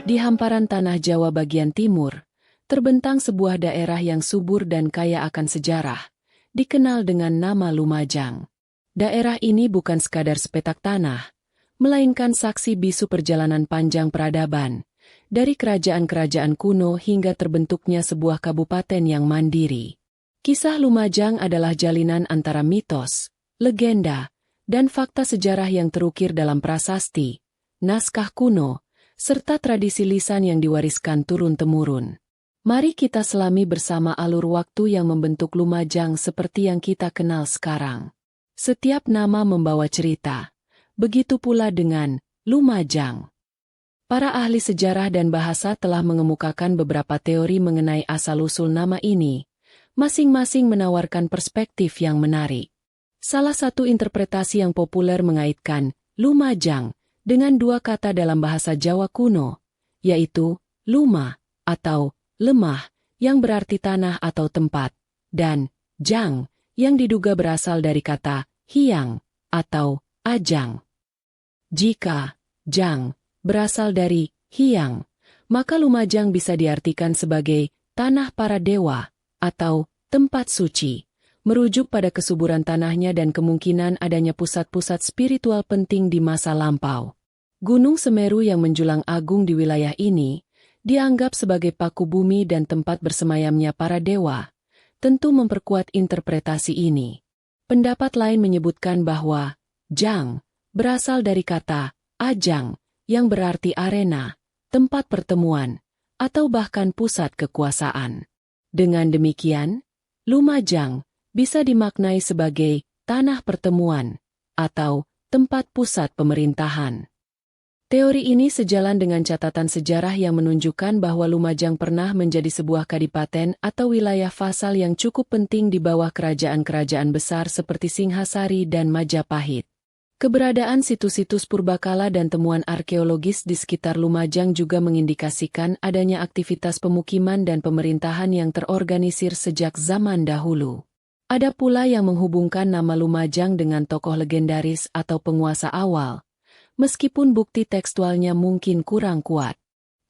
Di hamparan tanah Jawa bagian timur, terbentang sebuah daerah yang subur dan kaya akan sejarah, dikenal dengan nama Lumajang. Daerah ini bukan sekadar sepetak tanah, melainkan saksi bisu perjalanan panjang peradaban, dari kerajaan-kerajaan kuno hingga terbentuknya sebuah kabupaten yang mandiri. Kisah Lumajang adalah jalinan antara mitos, legenda, dan fakta sejarah yang terukir dalam prasasti, naskah kuno, serta tradisi lisan yang diwariskan turun-temurun. Mari kita selami bersama alur waktu yang membentuk Lumajang seperti yang kita kenal sekarang. Setiap nama membawa cerita, begitu pula dengan Lumajang. Para ahli sejarah dan bahasa telah mengemukakan beberapa teori mengenai asal-usul nama ini, masing-masing menawarkan perspektif yang menarik. Salah satu interpretasi yang populer mengaitkan Lumajang dengan dua kata dalam bahasa Jawa kuno, yaitu luma atau lemah yang berarti tanah atau tempat, dan jang yang diduga berasal dari kata hiang atau ajang. Jika jang berasal dari hiang, maka Lumajang bisa diartikan sebagai tanah para dewa atau tempat suci, merujuk pada kesuburan tanahnya dan kemungkinan adanya pusat-pusat spiritual penting di masa lampau. Gunung Semeru yang menjulang agung di wilayah ini dianggap sebagai paku bumi dan tempat bersemayamnya para dewa, tentu memperkuat interpretasi ini. Pendapat lain menyebutkan bahwa jang berasal dari kata ajang yang berarti arena, tempat pertemuan, atau bahkan pusat kekuasaan. Dengan demikian, Lumajang bisa dimaknai sebagai tanah pertemuan atau tempat pusat pemerintahan. Teori ini sejalan dengan catatan sejarah yang menunjukkan bahwa Lumajang pernah menjadi sebuah kadipaten atau wilayah vasal yang cukup penting di bawah kerajaan-kerajaan besar seperti Singhasari dan Majapahit. Keberadaan situs-situs purbakala dan temuan arkeologis di sekitar Lumajang juga mengindikasikan adanya aktivitas pemukiman dan pemerintahan yang terorganisir sejak zaman dahulu. Ada pula yang menghubungkan nama Lumajang dengan tokoh legendaris atau penguasa awal, meskipun bukti tekstualnya mungkin kurang kuat.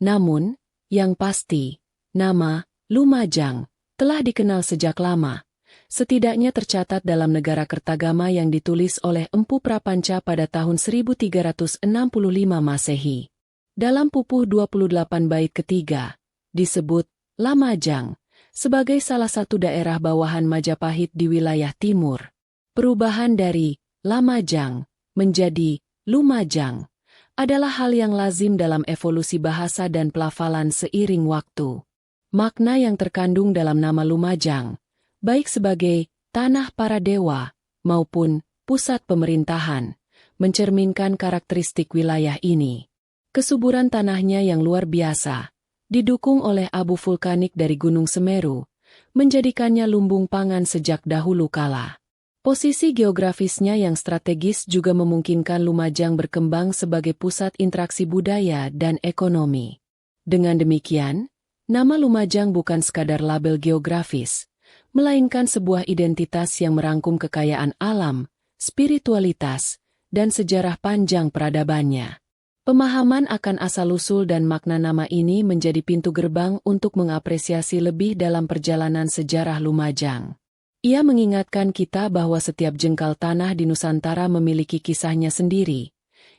Namun, yang pasti, nama Lumajang telah dikenal sejak lama, setidaknya tercatat dalam Negara Kertagama yang ditulis oleh Empu Prapanca pada tahun 1365 Masehi. Dalam Pupuh 28 bait ketiga, disebut Lamajang sebagai salah satu daerah bawahan Majapahit di wilayah timur. Perubahan dari Lamajang menjadi Lumajang adalah hal yang lazim dalam evolusi bahasa dan pelafalan seiring waktu. Makna yang terkandung dalam nama Lumajang, baik sebagai tanah para dewa maupun pusat pemerintahan, mencerminkan karakteristik wilayah ini. Kesuburan tanahnya yang luar biasa, didukung oleh abu vulkanik dari Gunung Semeru, menjadikannya lumbung pangan sejak dahulu kala. Posisi geografisnya yang strategis juga memungkinkan Lumajang berkembang sebagai pusat interaksi budaya dan ekonomi. Dengan demikian, nama Lumajang bukan sekadar label geografis, melainkan sebuah identitas yang merangkum kekayaan alam, spiritualitas, dan sejarah panjang peradabannya. Pemahaman akan asal-usul dan makna nama ini menjadi pintu gerbang untuk mengapresiasi lebih dalam perjalanan sejarah Lumajang. Ia mengingatkan kita bahwa setiap jengkal tanah di Nusantara memiliki kisahnya sendiri,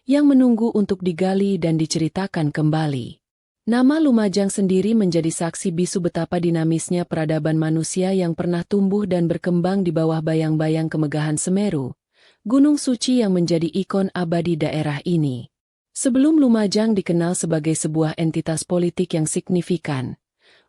yang menunggu untuk digali dan diceritakan kembali. Nama Lumajang sendiri menjadi saksi bisu betapa dinamisnya peradaban manusia yang pernah tumbuh dan berkembang di bawah bayang-bayang kemegahan Semeru, gunung suci yang menjadi ikon abadi daerah ini. Sebelum Lumajang dikenal sebagai sebuah entitas politik yang signifikan,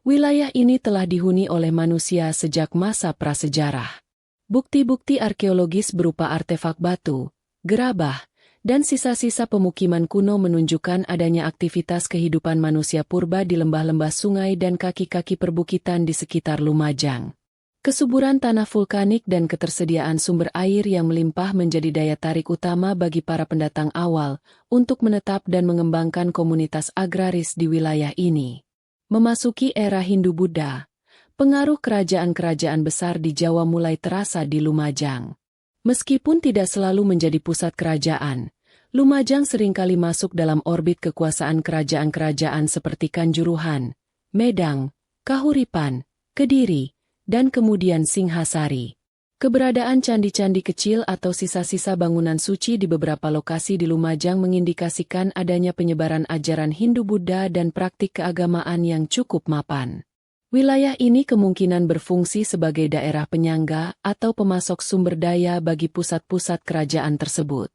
wilayah ini telah dihuni oleh manusia sejak masa prasejarah. Bukti-bukti arkeologis berupa artefak batu, gerabah, dan sisa-sisa pemukiman kuno menunjukkan adanya aktivitas kehidupan manusia purba di lembah-lembah sungai dan kaki-kaki perbukitan di sekitar Lumajang. Kesuburan tanah vulkanik dan ketersediaan sumber air yang melimpah menjadi daya tarik utama bagi para pendatang awal untuk menetap dan mengembangkan komunitas agraris di wilayah ini. Memasuki era Hindu-Buddha, pengaruh kerajaan-kerajaan besar di Jawa mulai terasa di Lumajang. Meskipun tidak selalu menjadi pusat kerajaan, Lumajang seringkali masuk dalam orbit kekuasaan kerajaan-kerajaan seperti Kanjuruhan, Medang, Kahuripan, Kediri, dan kemudian Singhasari. Keberadaan candi-candi kecil atau sisa-sisa bangunan suci di beberapa lokasi di Lumajang mengindikasikan adanya penyebaran ajaran Hindu-Buddha dan praktik keagamaan yang cukup mapan. Wilayah ini kemungkinan berfungsi sebagai daerah penyangga atau pemasok sumber daya bagi pusat-pusat kerajaan tersebut.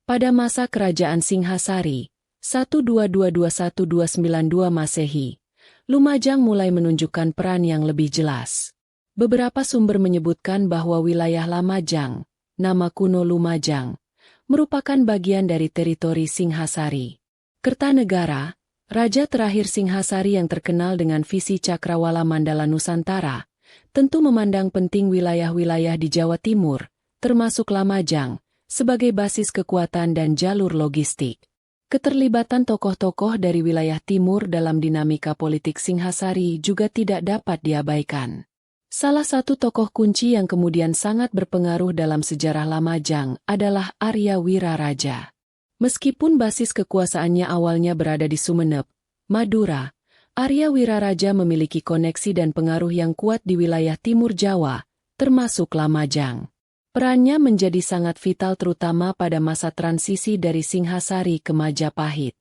Pada masa kerajaan Singhasari, 1222-1292 Masehi, Lumajang mulai menunjukkan peran yang lebih jelas. Beberapa sumber menyebutkan bahwa wilayah Lamajang, nama kuno Lumajang, merupakan bagian dari teritori Singhasari. Kertanegara, raja terakhir Singhasari yang terkenal dengan visi Cakrawala Mandala Nusantara, tentu memandang penting wilayah-wilayah di Jawa Timur, termasuk Lamajang, sebagai basis kekuatan dan jalur logistik. Keterlibatan tokoh-tokoh dari wilayah timur dalam dinamika politik Singhasari juga tidak dapat diabaikan. Salah satu tokoh kunci yang kemudian sangat berpengaruh dalam sejarah Lamajang adalah Arya Wiraraja. Meskipun basis kekuasaannya awalnya berada di Sumeneb, Madura, Arya Wiraraja memiliki koneksi dan pengaruh yang kuat di wilayah timur Jawa, termasuk Lamajang. Perannya menjadi sangat vital terutama pada masa transisi dari Singhasari ke Majapahit.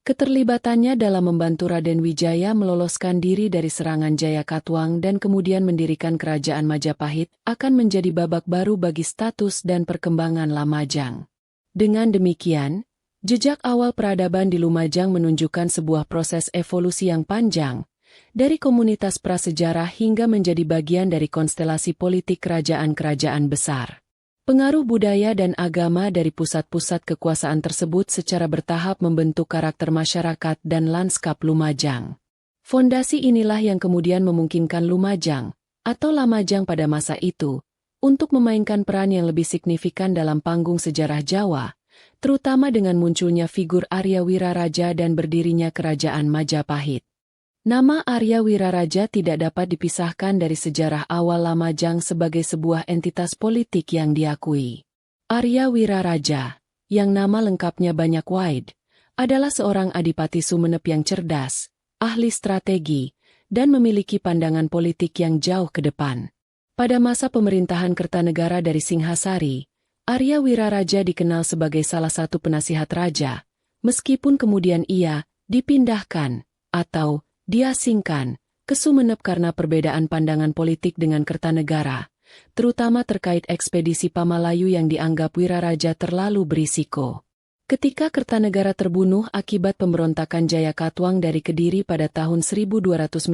Keterlibatannya dalam membantu Raden Wijaya meloloskan diri dari serangan Jayakatwang dan kemudian mendirikan kerajaan Majapahit akan menjadi babak baru bagi status dan perkembangan Lamajang. Dengan demikian, jejak awal peradaban di Lumajang menunjukkan sebuah proses evolusi yang panjang, dari komunitas prasejarah hingga menjadi bagian dari konstelasi politik kerajaan-kerajaan besar. Pengaruh budaya dan agama dari pusat-pusat kekuasaan tersebut secara bertahap membentuk karakter masyarakat dan lanskap Lumajang. Fondasi inilah yang kemudian memungkinkan Lumajang, atau Lamajang pada masa itu, untuk memainkan peran yang lebih signifikan dalam panggung sejarah Jawa, terutama dengan munculnya figur Arya Wiraraja dan berdirinya kerajaan Majapahit. Nama Arya Wiraraja tidak dapat dipisahkan dari sejarah awal Lamajang sebagai sebuah entitas politik yang diakui. Arya Wiraraja, yang nama lengkapnya Banyak Waid, adalah seorang adipati Sumeneb yang cerdas, ahli strategi, dan memiliki pandangan politik yang jauh ke depan. Pada masa pemerintahan Kertanegara dari Singhasari, Arya Wiraraja dikenal sebagai salah satu penasihat raja, meskipun kemudian ia dipindahkan atau diasingkan ke Sumeneb karena perbedaan pandangan politik dengan Kertanegara, terutama terkait ekspedisi Pamalayu yang dianggap Wiraraja terlalu berisiko. Ketika Kertanegara terbunuh akibat pemberontakan Jayakatwang dari Kediri pada tahun 1292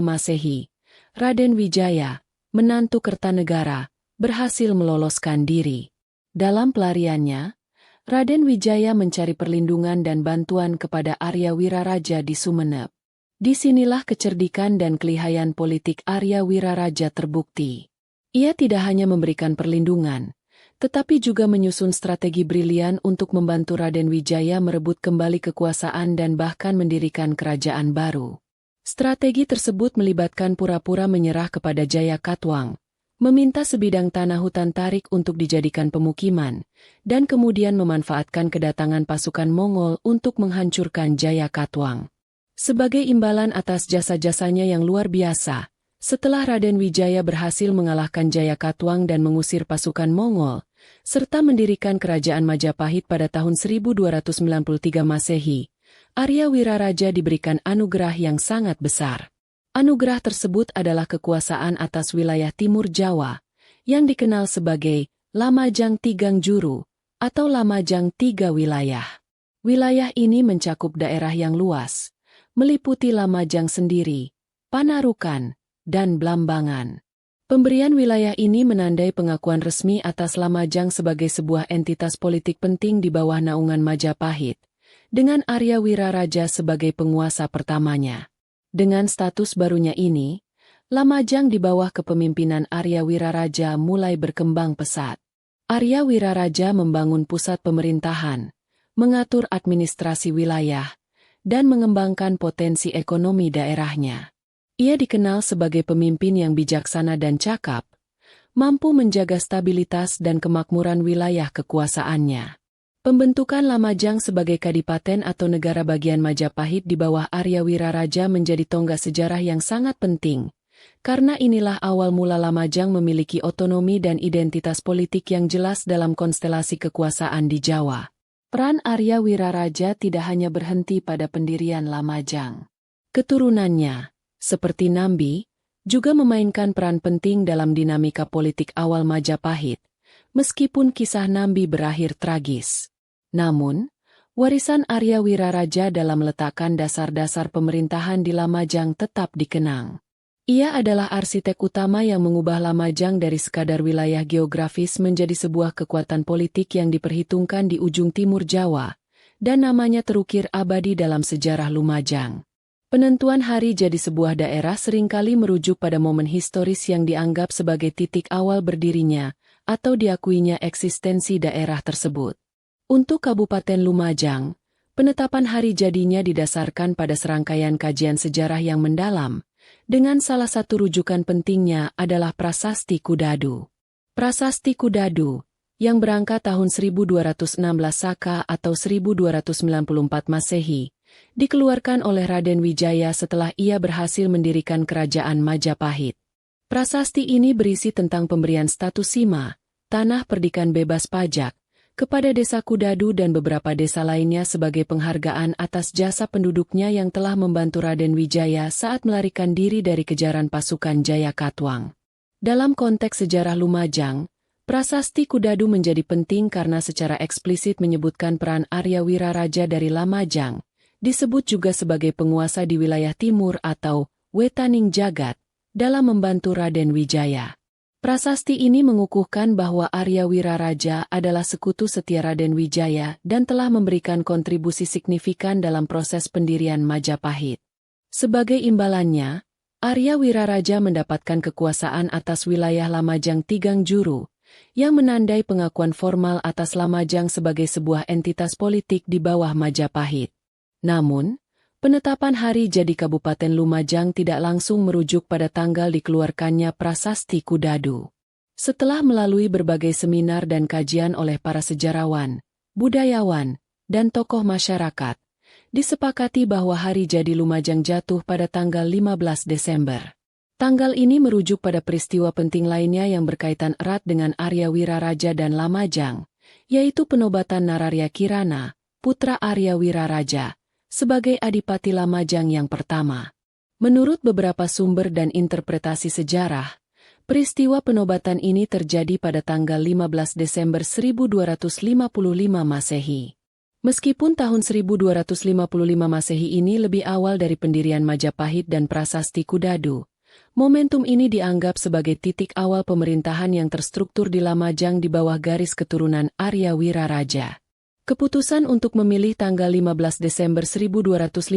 Masehi, Raden Wijaya, menantu Kertanegara, berhasil meloloskan diri. Dalam pelariannya, Raden Wijaya mencari perlindungan dan bantuan kepada Arya Wiraraja di Sumeneb. Disinilah kecerdikan dan kelihayan politik Arya Wiraraja terbukti. Ia tidak hanya memberikan perlindungan, tetapi juga menyusun strategi brilian untuk membantu Raden Wijaya merebut kembali kekuasaan dan bahkan mendirikan kerajaan baru. Strategi tersebut melibatkan pura-pura menyerah kepada Jayakatwang, meminta sebidang tanah hutan tarik untuk dijadikan pemukiman, dan kemudian memanfaatkan kedatangan pasukan Mongol untuk menghancurkan Jayakatwang. Sebagai imbalan atas jasa-jasanya yang luar biasa, setelah Raden Wijaya berhasil mengalahkan Jayakatwang dan mengusir pasukan Mongol, serta mendirikan kerajaan Majapahit pada tahun 1293 Masehi, Arya Wiraraja diberikan anugerah yang sangat besar. Anugerah tersebut adalah kekuasaan atas wilayah timur Jawa, yang dikenal sebagai Lamajang Tigang Juru, atau Lamajang Tiga Wilayah. Wilayah ini mencakup daerah yang luas, meliputi Lamajang sendiri, Panarukan, dan Blambangan. Pemberian wilayah ini menandai pengakuan resmi atas Lamajang sebagai sebuah entitas politik penting di bawah naungan Majapahit, dengan Arya Wiraraja sebagai penguasa pertamanya. Dengan status barunya ini, Lamajang di bawah kepemimpinan Arya Wiraraja mulai berkembang pesat. Arya Wiraraja membangun pusat pemerintahan, mengatur administrasi wilayah, dan mengembangkan potensi ekonomi daerahnya. Ia dikenal sebagai pemimpin yang bijaksana dan cakap, mampu menjaga stabilitas dan kemakmuran wilayah kekuasaannya. Pembentukan Lamajang sebagai kadipaten atau negara bagian Majapahit di bawah Arya Wiraraja menjadi tonggak sejarah yang sangat penting, karena inilah awal mula Lamajang memiliki otonomi dan identitas politik yang jelas dalam konstelasi kekuasaan di Jawa. Peran Arya Wiraraja tidak hanya berhenti pada pendirian Lamajang. Keturunannya, seperti Nambi, juga memainkan peran penting dalam dinamika politik awal Majapahit, meskipun kisah Nambi berakhir tragis. Namun, warisan Arya Wiraraja dalam meletakkan dasar-dasar pemerintahan di Lamajang tetap dikenang. Ia adalah arsitek utama yang mengubah Lamajang dari sekadar wilayah geografis menjadi sebuah kekuatan politik yang diperhitungkan di ujung timur Jawa, dan namanya terukir abadi dalam sejarah Lumajang. Penentuan hari jadi sebuah daerah seringkali merujuk pada momen historis yang dianggap sebagai titik awal berdirinya, atau diakuinya eksistensi daerah tersebut. Untuk Kabupaten Lumajang, penetapan hari jadinya didasarkan pada serangkaian kajian sejarah yang mendalam, dengan salah satu rujukan pentingnya adalah Prasasti Kudadu. Prasasti Kudadu, yang berangkat tahun 1216 Saka atau 1294 Masehi, dikeluarkan oleh Raden Wijaya setelah ia berhasil mendirikan kerajaan Majapahit. Prasasti ini berisi tentang pemberian status sima, tanah perdikan bebas pajak, kepada desa Kudadu dan beberapa desa lainnya sebagai penghargaan atas jasa penduduknya yang telah membantu Raden Wijaya saat melarikan diri dari kejaran pasukan Jayakatwang. Dalam konteks sejarah Lumajang, Prasasti Kudadu menjadi penting karena secara eksplisit menyebutkan peran Arya Wiraraja dari Lamajang, disebut juga sebagai penguasa di wilayah timur atau Wetaning Jagat, dalam membantu Raden Wijaya. Prasasti ini mengukuhkan bahwa Arya Wiraraja adalah sekutu setia Raden Wijaya dan telah memberikan kontribusi signifikan dalam proses pendirian Majapahit. Sebagai imbalannya, Arya Wiraraja mendapatkan kekuasaan atas wilayah Lamajang Tigang Juru, yang menandai pengakuan formal atas Lamajang sebagai sebuah entitas politik di bawah Majapahit. Namun, penetapan hari jadi Kabupaten Lumajang tidak langsung merujuk pada tanggal dikeluarkannya Prasasti Kudadu. Setelah melalui berbagai seminar dan kajian oleh para sejarawan, budayawan, dan tokoh masyarakat, disepakati bahwa hari jadi Lumajang jatuh pada tanggal 15 Desember. Tanggal ini merujuk pada peristiwa penting lainnya yang berkaitan erat dengan Arya Wiraraja dan Lamajang, yaitu penobatan Nararya Kirana, putra Arya Wiraraja, sebagai Adipati Lamajang yang pertama. Menurut beberapa sumber dan interpretasi sejarah, peristiwa penobatan ini terjadi pada tanggal 15 Desember 1255 Masehi. Meskipun tahun 1255 Masehi ini lebih awal dari pendirian Majapahit dan Prasasti Kudadu, momentum ini dianggap sebagai titik awal pemerintahan yang terstruktur di Lamajang di bawah garis keturunan Arya Wiraraja. Keputusan untuk memilih tanggal 15 Desember 1255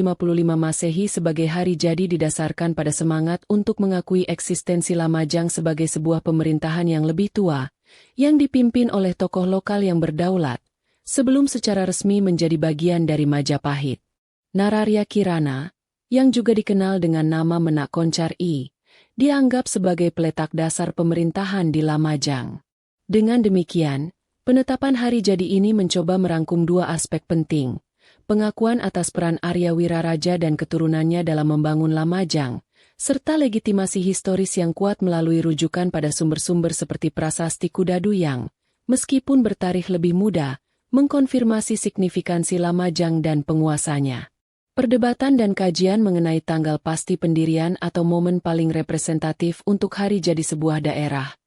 Masehi sebagai hari jadi didasarkan pada semangat untuk mengakui eksistensi Lamajang sebagai sebuah pemerintahan yang lebih tua, yang dipimpin oleh tokoh lokal yang berdaulat, sebelum secara resmi menjadi bagian dari Majapahit. Nararya Kirana, yang juga dikenal dengan nama Menak Koncar-i, dianggap sebagai peletak dasar pemerintahan di Lamajang. Dengan demikian, penetapan hari jadi ini mencoba merangkum dua aspek penting, pengakuan atas peran Arya Wiraraja dan keturunannya dalam membangun Lamajang, serta legitimasi historis yang kuat melalui rujukan pada sumber-sumber seperti Prasasti Kudadu yang, meskipun bertarikh lebih muda, mengkonfirmasi signifikansi Lamajang dan penguasanya. Perdebatan dan kajian mengenai tanggal pasti pendirian atau momen paling representatif untuk hari jadi sebuah daerah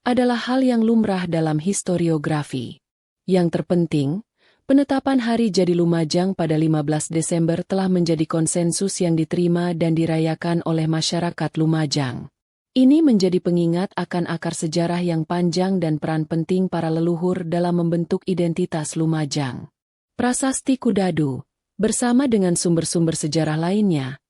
adalah hal yang lumrah dalam historiografi. Yang terpenting, penetapan hari jadi Lumajang pada 15 Desember telah menjadi konsensus yang diterima dan dirayakan oleh masyarakat Lumajang. Ini menjadi pengingat akan akar sejarah yang panjang dan peran penting para leluhur dalam membentuk identitas Lumajang. Prasasti Kudadu, bersama dengan sumber-sumber sejarah lainnya,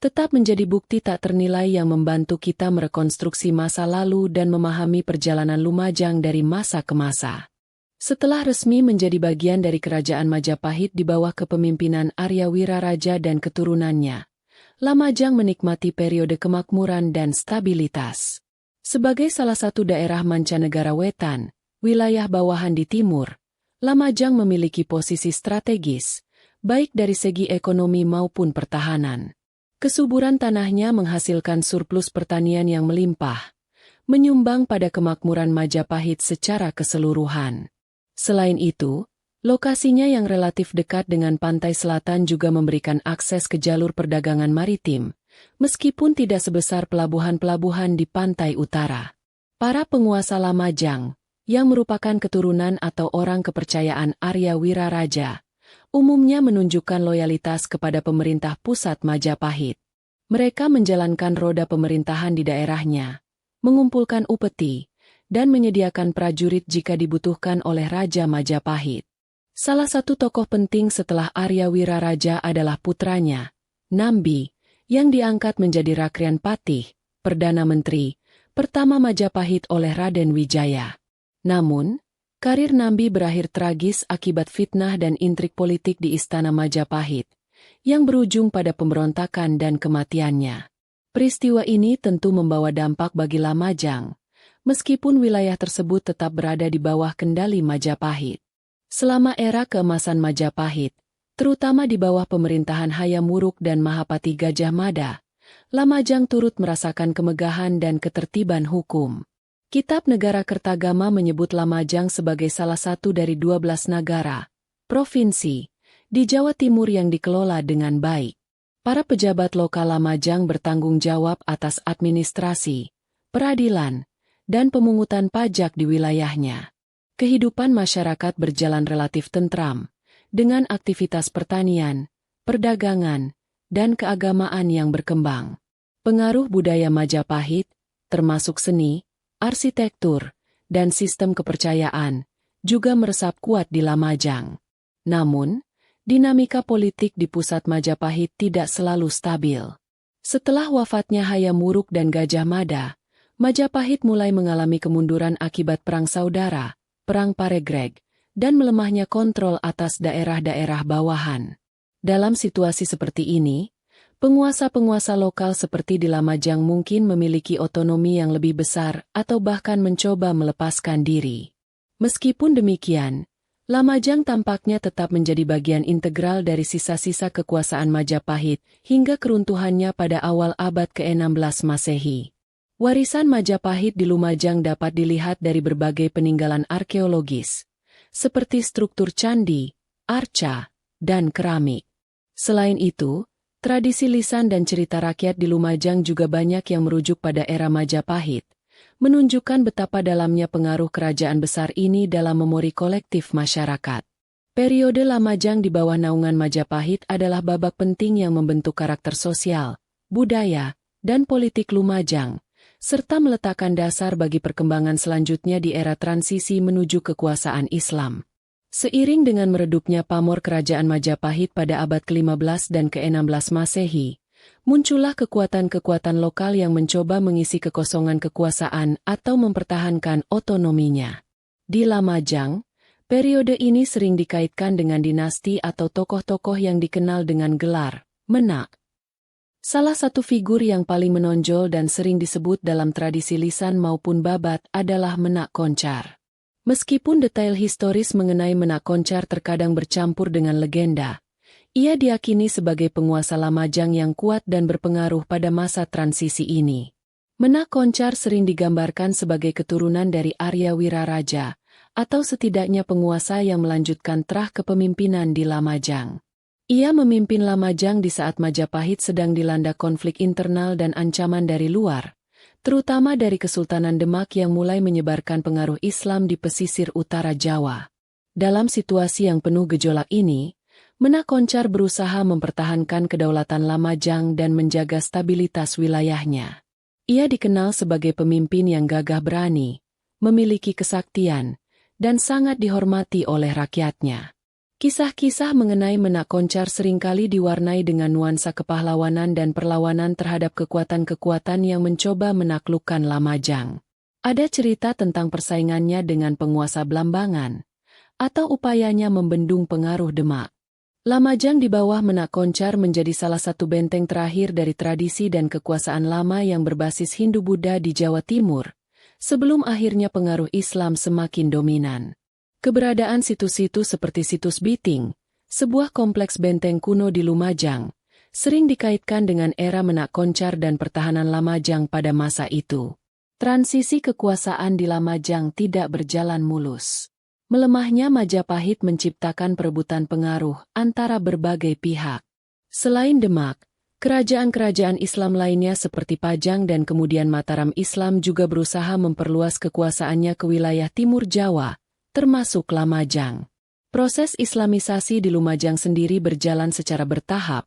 tetap menjadi bukti tak ternilai yang membantu kita merekonstruksi masa lalu dan memahami perjalanan Lumajang dari masa ke masa. Setelah resmi menjadi bagian dari Kerajaan Majapahit di bawah kepemimpinan Arya Wiraraja dan keturunannya, Lamajang menikmati periode kemakmuran dan stabilitas. Sebagai salah satu daerah mancanegara wetan, wilayah bawahan di timur, Lamajang memiliki posisi strategis, baik dari segi ekonomi maupun pertahanan. Kesuburan tanahnya menghasilkan surplus pertanian yang melimpah, menyumbang pada kemakmuran Majapahit secara keseluruhan. Selain itu, lokasinya yang relatif dekat dengan pantai selatan juga memberikan akses ke jalur perdagangan maritim, meskipun tidak sebesar pelabuhan-pelabuhan di pantai utara. Para penguasa Lamajang, yang merupakan keturunan atau orang kepercayaan Arya Wiraraja, umumnya menunjukkan loyalitas kepada pemerintah pusat Majapahit. Mereka menjalankan roda pemerintahan di daerahnya, mengumpulkan upeti, dan menyediakan prajurit jika dibutuhkan oleh Raja Majapahit. Salah satu tokoh penting setelah Arya Wiraraja adalah putranya, Nambi, yang diangkat menjadi Rakrian Patih, Perdana Menteri, pertama Majapahit oleh Raden Wijaya. Namun, karir Nambi berakhir tragis akibat fitnah dan intrik politik di Istana Majapahit, yang berujung pada pemberontakan dan kematiannya. Peristiwa ini tentu membawa dampak bagi Lamajang, meskipun wilayah tersebut tetap berada di bawah kendali Majapahit. Selama era keemasan Majapahit, terutama di bawah pemerintahan Hayam Wuruk dan Mahapati Gajah Mada, Lamajang turut merasakan kemegahan dan ketertiban hukum. Kitab Negara Kertagama menyebut Lamajang sebagai salah satu dari 12 negara, provinsi, di Jawa Timur yang dikelola dengan baik. Para pejabat lokal Lamajang bertanggung jawab atas administrasi, peradilan, dan pemungutan pajak di wilayahnya. Kehidupan masyarakat berjalan relatif tentram, dengan aktivitas pertanian, perdagangan, dan keagamaan yang berkembang. Pengaruh budaya Majapahit, termasuk seni, arsitektur, dan sistem kepercayaan, juga meresap kuat di Lamajang. Namun, dinamika politik di pusat Majapahit tidak selalu stabil. Setelah wafatnya Hayam Wuruk dan Gajah Mada, Majapahit mulai mengalami kemunduran akibat perang saudara, Perang Paregreg, dan melemahnya kontrol atas daerah-daerah bawahan. Dalam situasi seperti ini, penguasa-penguasa lokal seperti di Lamajang mungkin memiliki otonomi yang lebih besar atau bahkan mencoba melepaskan diri. Meskipun demikian, Lamajang tampaknya tetap menjadi bagian integral dari sisa-sisa kekuasaan Majapahit hingga keruntuhannya pada awal abad ke-16 Masehi. Warisan Majapahit di Lumajang dapat dilihat dari berbagai peninggalan arkeologis, seperti struktur candi, arca, dan keramik. Selain itu, tradisi lisan dan cerita rakyat di Lumajang juga banyak yang merujuk pada era Majapahit, menunjukkan betapa dalamnya pengaruh kerajaan besar ini dalam memori kolektif masyarakat. Periode Lamajang di bawah naungan Majapahit adalah babak penting yang membentuk karakter sosial, budaya, dan politik Lumajang, serta meletakkan dasar bagi perkembangan selanjutnya di era transisi menuju kekuasaan Islam. Seiring dengan meredupnya pamor kerajaan Majapahit pada abad ke-15 dan ke-16 Masehi, muncullah kekuatan-kekuatan lokal yang mencoba mengisi kekosongan kekuasaan atau mempertahankan otonominya. Di Lamajang, periode ini sering dikaitkan dengan dinasti atau tokoh-tokoh yang dikenal dengan gelar Menak. Salah satu figur yang paling menonjol dan sering disebut dalam tradisi lisan maupun babat adalah Menak Koncar. Meskipun detail historis mengenai Menak Koncar terkadang bercampur dengan legenda, ia diyakini sebagai penguasa Lamajang yang kuat dan berpengaruh pada masa transisi ini. Menak Koncar sering digambarkan sebagai keturunan dari Arya Wiraraja, atau setidaknya penguasa yang melanjutkan terah kepemimpinan di Lamajang. Ia memimpin Lamajang di saat Majapahit sedang dilanda konflik internal dan ancaman dari luar, terutama dari Kesultanan Demak yang mulai menyebarkan pengaruh Islam di pesisir utara Jawa. Dalam situasi yang penuh gejolak ini, Menak Koncar berusaha mempertahankan kedaulatan Lamajang dan menjaga stabilitas wilayahnya. Ia dikenal sebagai pemimpin yang gagah berani, memiliki kesaktian, dan sangat dihormati oleh rakyatnya. Kisah-kisah mengenai Menak Koncar seringkali diwarnai dengan nuansa kepahlawanan dan perlawanan terhadap kekuatan-kekuatan yang mencoba menaklukkan Lamajang. Ada cerita tentang persaingannya dengan penguasa Blambangan, atau upayanya membendung pengaruh Demak. Lamajang di bawah Menak Koncar menjadi salah satu benteng terakhir dari tradisi dan kekuasaan lama yang berbasis Hindu-Buddha di Jawa Timur, sebelum akhirnya pengaruh Islam semakin dominan. Keberadaan situs-situs seperti situs Biting, sebuah kompleks benteng kuno di Lumajang, sering dikaitkan dengan era Menak Koncar dan pertahanan Lamajang pada masa itu. Transisi kekuasaan di Lamajang tidak berjalan mulus. Melemahnya Majapahit menciptakan perebutan pengaruh antara berbagai pihak. Selain Demak, kerajaan-kerajaan Islam lainnya seperti Pajang dan kemudian Mataram Islam juga berusaha memperluas kekuasaannya ke wilayah Timur Jawa, termasuk Lamajang. Proses Islamisasi di Lumajang sendiri berjalan secara bertahap,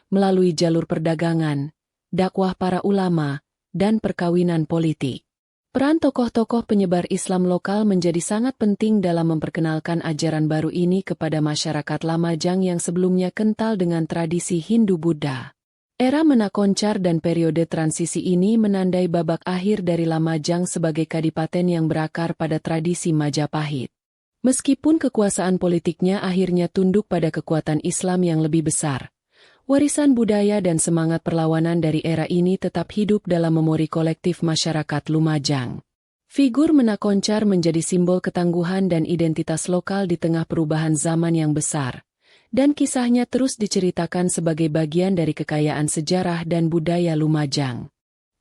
melalui jalur perdagangan, dakwah para ulama, dan perkawinan politik. Peran tokoh-tokoh penyebar Islam lokal menjadi sangat penting dalam memperkenalkan ajaran baru ini kepada masyarakat Lamajang yang sebelumnya kental dengan tradisi Hindu-Buddha. Era Menak Koncar dan periode transisi ini menandai babak akhir dari Lamajang sebagai kadipaten yang berakar pada tradisi Majapahit. Meskipun kekuasaan politiknya akhirnya tunduk pada kekuatan Islam yang lebih besar, warisan budaya dan semangat perlawanan dari era ini tetap hidup dalam memori kolektif masyarakat Lumajang. Figur Menak Koncar menjadi simbol ketangguhan dan identitas lokal di tengah perubahan zaman yang besar, dan kisahnya terus diceritakan sebagai bagian dari kekayaan sejarah dan budaya Lumajang.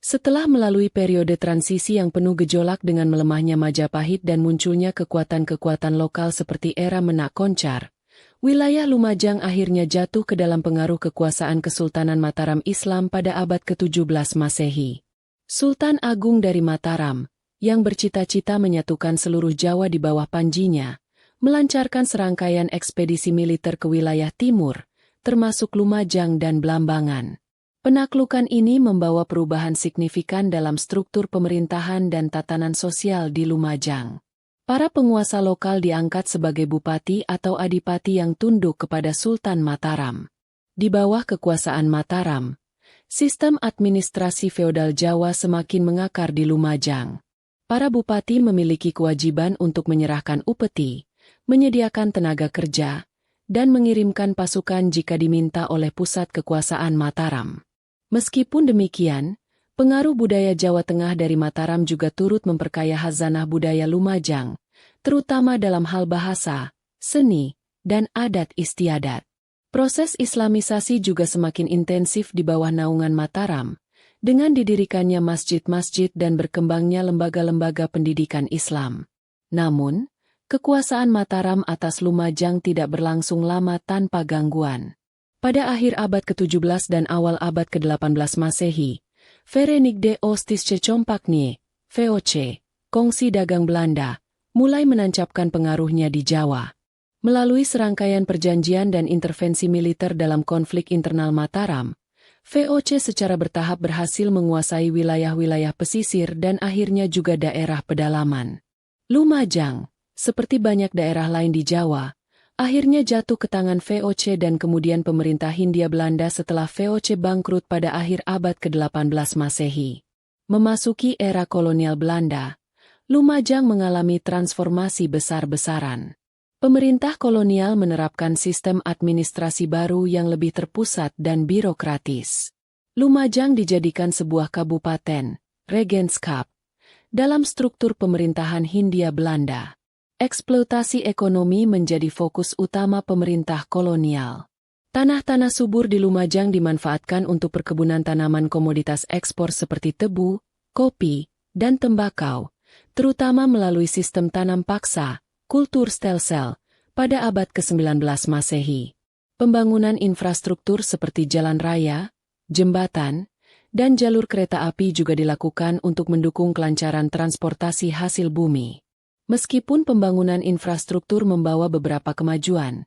Setelah melalui periode transisi yang penuh gejolak dengan melemahnya Majapahit dan munculnya kekuatan-kekuatan lokal seperti era Menak Koncar, wilayah Lumajang akhirnya jatuh ke dalam pengaruh kekuasaan Kesultanan Mataram Islam pada abad ke-17 Masehi. Sultan Agung dari Mataram, yang bercita-cita menyatukan seluruh Jawa di bawah panjinya, melancarkan serangkaian ekspedisi militer ke wilayah timur, termasuk Lumajang dan Blambangan. Penaklukan ini membawa perubahan signifikan dalam struktur pemerintahan dan tatanan sosial di Lumajang. Para penguasa lokal diangkat sebagai bupati atau adipati yang tunduk kepada Sultan Mataram. Di bawah kekuasaan Mataram, sistem administrasi feodal Jawa semakin mengakar di Lumajang. Para bupati memiliki kewajiban untuk menyerahkan upeti, menyediakan tenaga kerja, dan mengirimkan pasukan jika diminta oleh pusat kekuasaan Mataram. Meskipun demikian, pengaruh budaya Jawa Tengah dari Mataram juga turut memperkaya khazanah budaya Lumajang, terutama dalam hal bahasa, seni, dan adat istiadat. Proses Islamisasi juga semakin intensif di bawah naungan Mataram, dengan didirikannya masjid-masjid dan berkembangnya lembaga-lembaga pendidikan Islam. Namun, kekuasaan Mataram atas Lumajang tidak berlangsung lama tanpa gangguan. Pada akhir abad ke-17 dan awal abad ke-18 Masehi, Verenigde Oostistche Compagnie, VOC, kongsi dagang Belanda, mulai menancapkan pengaruhnya di Jawa. Melalui serangkaian perjanjian dan intervensi militer dalam konflik internal Mataram, VOC secara bertahap berhasil menguasai wilayah-wilayah pesisir dan akhirnya juga daerah pedalaman. Lumajang, seperti banyak daerah lain di Jawa, akhirnya jatuh ke tangan VOC dan kemudian pemerintah Hindia Belanda setelah VOC bangkrut pada akhir abad ke-18 Masehi. Memasuki era kolonial Belanda, Lumajang mengalami transformasi besar-besaran. Pemerintah kolonial menerapkan sistem administrasi baru yang lebih terpusat dan birokratis. Lumajang dijadikan sebuah kabupaten, Regentskap, dalam struktur pemerintahan Hindia Belanda. Eksploitasi ekonomi menjadi fokus utama pemerintah kolonial. Tanah-tanah subur di Lumajang dimanfaatkan untuk perkebunan tanaman komoditas ekspor seperti tebu, kopi, dan tembakau, terutama melalui sistem tanam paksa, kultur stelsel, pada abad ke-19 Masehi. Pembangunan infrastruktur seperti jalan raya, jembatan, dan jalur kereta api juga dilakukan untuk mendukung kelancaran transportasi hasil bumi. Meskipun pembangunan infrastruktur membawa beberapa kemajuan,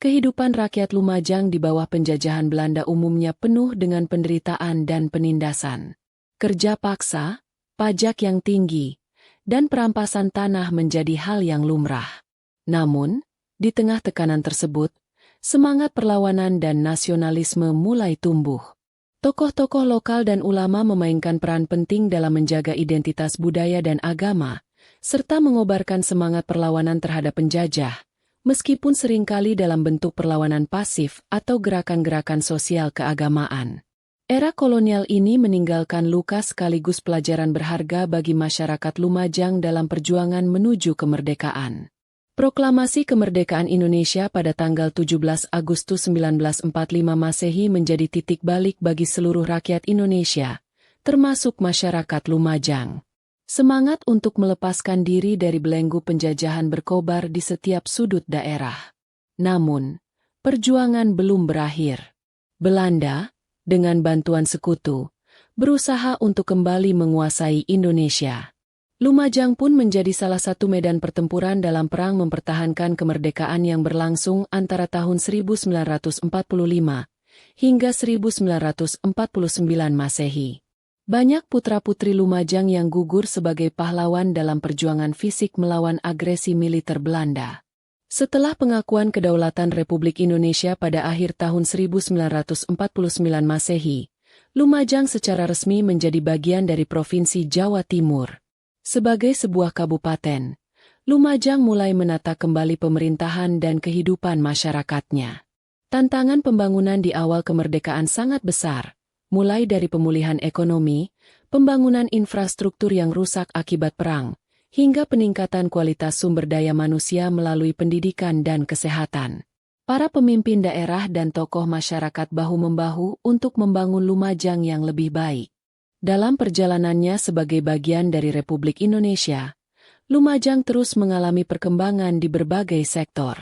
kehidupan rakyat Lumajang di bawah penjajahan Belanda umumnya penuh dengan penderitaan dan penindasan. Kerja paksa, pajak yang tinggi, dan perampasan tanah menjadi hal yang lumrah. Namun, di tengah tekanan tersebut, semangat perlawanan dan nasionalisme mulai tumbuh. Tokoh-tokoh lokal dan ulama memainkan peran penting dalam menjaga identitas budaya dan agama, serta mengobarkan semangat perlawanan terhadap penjajah, meskipun seringkali dalam bentuk perlawanan pasif atau gerakan-gerakan sosial keagamaan. Era kolonial ini meninggalkan luka sekaligus pelajaran berharga bagi masyarakat Lumajang dalam perjuangan menuju kemerdekaan. Proklamasi Kemerdekaan Indonesia pada tanggal 17 Agustus 1945 Masehi menjadi titik balik bagi seluruh rakyat Indonesia, termasuk masyarakat Lumajang. Semangat untuk melepaskan diri dari belenggu penjajahan berkobar di setiap sudut daerah. Namun, perjuangan belum berakhir. Belanda, dengan bantuan sekutu, berusaha untuk kembali menguasai Indonesia. Lumajang pun menjadi salah satu medan pertempuran dalam perang mempertahankan kemerdekaan yang berlangsung antara tahun 1945 hingga 1949 Masehi. Banyak putra-putri Lumajang yang gugur sebagai pahlawan dalam perjuangan fisik melawan agresi militer Belanda. Setelah pengakuan kedaulatan Republik Indonesia pada akhir tahun 1949 Masehi, Lumajang secara resmi menjadi bagian dari Provinsi Jawa Timur. Sebagai sebuah kabupaten, Lumajang mulai menata kembali pemerintahan dan kehidupan masyarakatnya. Tantangan pembangunan di awal kemerdekaan sangat besar, mulai dari pemulihan ekonomi, pembangunan infrastruktur yang rusak akibat perang, hingga peningkatan kualitas sumber daya manusia melalui pendidikan dan kesehatan. Para pemimpin daerah dan tokoh masyarakat bahu-membahu untuk membangun Lumajang yang lebih baik. Dalam perjalanannya sebagai bagian dari Republik Indonesia, Lumajang terus mengalami perkembangan di berbagai sektor.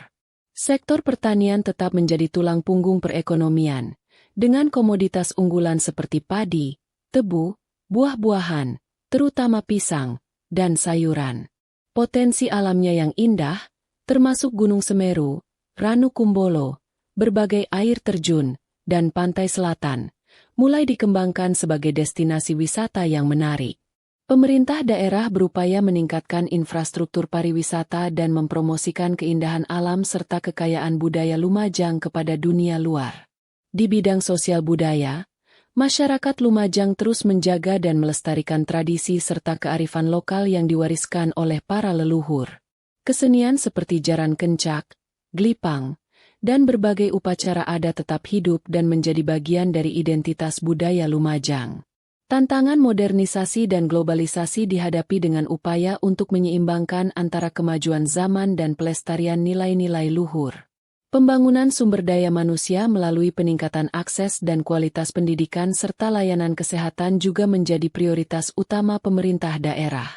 Sektor pertanian tetap menjadi tulang punggung perekonomian, dengan komoditas unggulan seperti padi, tebu, buah-buahan, terutama pisang, dan sayuran. Potensi alamnya yang indah, termasuk Gunung Semeru, Ranu Kumbolo, berbagai air terjun, dan pantai selatan, mulai dikembangkan sebagai destinasi wisata yang menarik. Pemerintah daerah berupaya meningkatkan infrastruktur pariwisata dan mempromosikan keindahan alam serta kekayaan budaya Lumajang kepada dunia luar. Di bidang sosial budaya, masyarakat Lumajang terus menjaga dan melestarikan tradisi serta kearifan lokal yang diwariskan oleh para leluhur. Kesenian seperti jaran kencak, glipang, dan berbagai upacara adat tetap hidup dan menjadi bagian dari identitas budaya Lumajang. Tantangan modernisasi dan globalisasi dihadapi dengan upaya untuk menyeimbangkan antara kemajuan zaman dan pelestarian nilai-nilai luhur. Pembangunan sumber daya manusia melalui peningkatan akses dan kualitas pendidikan serta layanan kesehatan juga menjadi prioritas utama pemerintah daerah.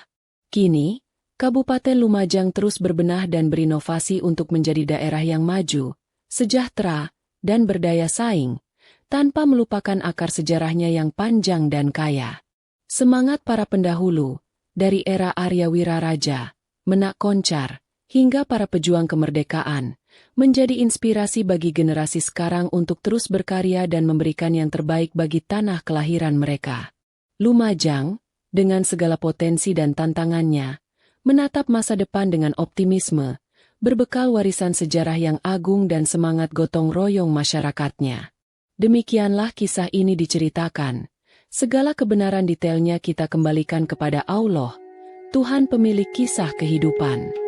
Kini, Kabupaten Lumajang terus berbenah dan berinovasi untuk menjadi daerah yang maju, sejahtera, dan berdaya saing, tanpa melupakan akar sejarahnya yang panjang dan kaya. Semangat para pendahulu, dari era Arya Wiraraja, Menak Koncar, hingga para pejuang kemerdekaan, menjadi inspirasi bagi generasi sekarang untuk terus berkarya dan memberikan yang terbaik bagi tanah kelahiran mereka. Lumajang, dengan segala potensi dan tantangannya, menatap masa depan dengan optimisme, berbekal warisan sejarah yang agung dan semangat gotong royong masyarakatnya. Demikianlah kisah ini diceritakan. Segala kebenaran detailnya kita kembalikan kepada Allah, Tuhan pemilik kisah kehidupan.